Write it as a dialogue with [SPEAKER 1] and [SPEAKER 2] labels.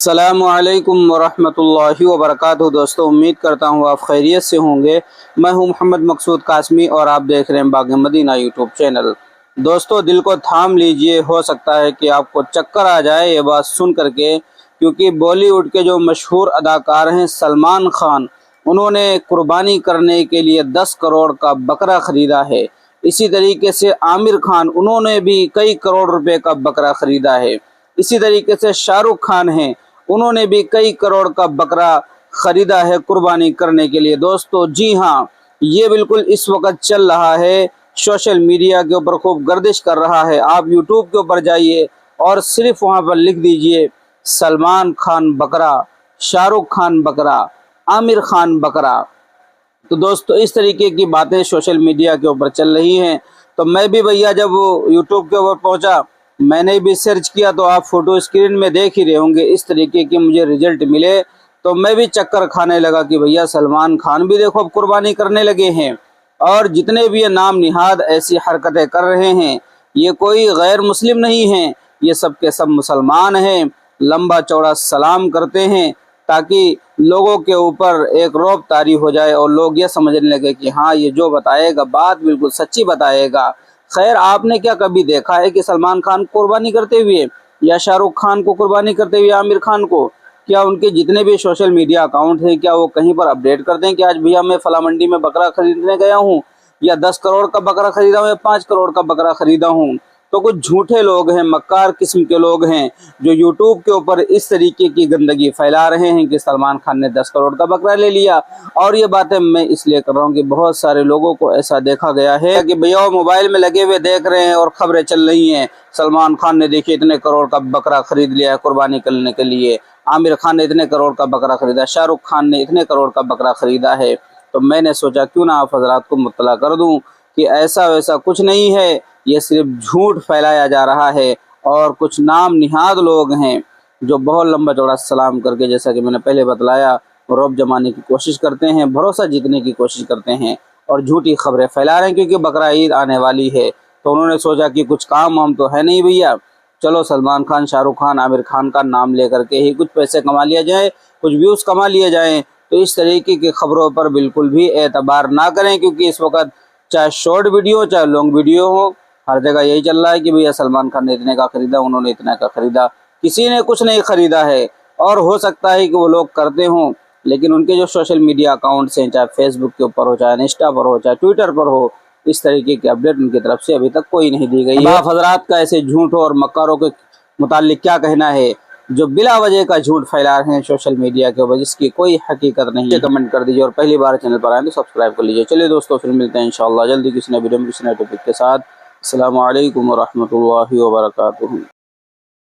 [SPEAKER 1] अस्सलामुअलैकुम वरहमतुल्लाहि वबरकातुहू। दोस्तों, उम्मीद करता हूँ आप खैरियत से होंगे। मैं हूँ मोहम्मद मकसूद कासमी और आप देख रहे हैं बाग़ मदीना यूट्यूब चैनल। दोस्तों, दिल को थाम लीजिए, हो सकता है कि आपको चक्कर आ जाए ये बात सुन करके, क्योंकि बॉलीवुड के जो मशहूर अदाकार हैं सलमान खान, उन्होंने कुर्बानी करने के लिए 10 करोड़ का बकरा ख़रीदा है। इसी तरीके से आमिर खान, उन्होंने भी कई करोड़ रुपए का बकरा ख़रीदा है। इसी तरीके से शाहरुख खान हैं, उन्होंने भी कई करोड़ का बकरा खरीदा है कुर्बानी करने के लिए। दोस्तों, जी हाँ, ये बिल्कुल इस वक्त चल रहा है, सोशल मीडिया के ऊपर खूब गर्दिश कर रहा है। आप यूट्यूब के ऊपर जाइए और सिर्फ वहाँ पर लिख दीजिए सलमान खान बकरा, शाहरुख खान बकरा, आमिर खान बकरा। तो दोस्तों, इस तरीके की बातें सोशल मीडिया के ऊपर चल रही हैं। तो मैं भी भैया जब यूट्यूब के ऊपर पहुंचा, मैंने भी सर्च किया, तो आप फोटो स्क्रीन में देख ही रहे होंगे, इस तरीके के मुझे रिजल्ट मिले। तो मैं भी चक्कर खाने लगा कि भैया सलमान खान भी देखो अब कुर्बानी करने लगे हैं। और जितने भी ये नाम निहाद ऐसी हरकतें कर रहे हैं, ये कोई गैर मुस्लिम नहीं हैं, ये सब के सब मुसलमान हैं। लंबा चौड़ा सलाम करते हैं ताकि लोगों के ऊपर एक रौब तारी हो जाए और लोग ये समझने लगे कि हाँ, ये जो बताएगा बात बिल्कुल सच्ची बताएगा। खैर, आपने क्या कभी देखा है कि सलमान खान को कुर्बानी करते हुए या शाहरुख खान को कुर्बानी करते हुए आमिर खान को? क्या उनके जितने भी सोशल मीडिया अकाउंट हैं, क्या वो कहीं पर अपडेट करते हैं कि आज भैया मैं फला मंडी में बकरा खरीदने गया हूँ, या 10 करोड़ का बकरा खरीदा हूँ, या 5 करोड़ का बकरा खरीदा हूँ? तो कुछ झूठे लोग हैं, मक्कार किस्म के लोग हैं, जो यूट्यूब के ऊपर इस तरीके की गंदगी फैला रहे हैं कि सलमान खान ने 10 करोड़ का बकरा ले लिया। और ये बातें मैं इसलिए कर रहा हूँ कि बहुत सारे लोगों को ऐसा देखा गया है कि भैया वो मोबाइल में लगे हुए देख रहे हैं और खबरें चल रही हैं, सलमान खान ने देखिए इतने करोड़ का बकरा खरीद लिया है कुर्बानी करने के लिए, आमिर खान ने इतने करोड़ का बकरा खरीदा, शाहरुख खान ने इतने करोड़ का बकरा खरीदा है। तो मैंने सोचा क्यों ना आप हजरात को मुत्तला कर दूं कि ऐसा वैसा कुछ नहीं है, ये सिर्फ झूठ फैलाया जा रहा है। और कुछ नाम निहाद लोग हैं जो बहुत लंबा चौड़ा सलाम करके, जैसा कि मैंने पहले बतलाया, रौब जमाने की कोशिश करते हैं, भरोसा जीतने की कोशिश करते हैं और झूठी खबरें फैला रहे हैं। क्योंकि बकरा ईद आने वाली है, तो उन्होंने सोचा कि कुछ काम हम तो है नहीं भैया, चलो सलमान खान, शाहरुख खान, आमिर खान का नाम लेकर के ही कुछ पैसे कमा लिया जाए, कुछ व्यूज़ कमा लिए जाएँ। तो इस तरीके की खबरों पर बिल्कुल भी एतबार ना करें, क्योंकि इस वक्त चाहे शॉर्ट वीडियो चाहे लॉन्ग वीडियो हो, हर जगह यही चल रहा है कि भैया सलमान खान ने इतने का खरीदा, उन्होंने इतने का खरीदा। किसी ने कुछ नहीं खरीदा है। और हो सकता है कि वो लोग करते हों, लेकिन उनके जो सोशल मीडिया अकाउंट्स हैं, चाहे फेसबुक के ऊपर हो, चाहे इंस्टा पर हो, चाहे ट्विटर पर हो, इस तरीके की अपडेट उनकी तरफ से अभी तक कोई नहीं दी गई है। आप हजरात का ऐसे झूठों और मक्कारों के मुताल्लिक क्या कहना है, जो बिला वजह का झूठ फैला रहे हैं सोशल मीडिया के ऊपर, जिसकी कोई हकीकत नहीं है? कमेंट कर दीजिए और पहली बार चैनल पर आए तो सब्सक्राइब कर लीजिए। चलिए दोस्तों, फिर मिलते हैं इंशाअल्लाह जल्दी किसी नए वीडियो में किसी नए टॉपिक के साथ। अस्सलामु अलैकुम वरहमतुल्लाहि वबरकातुहू।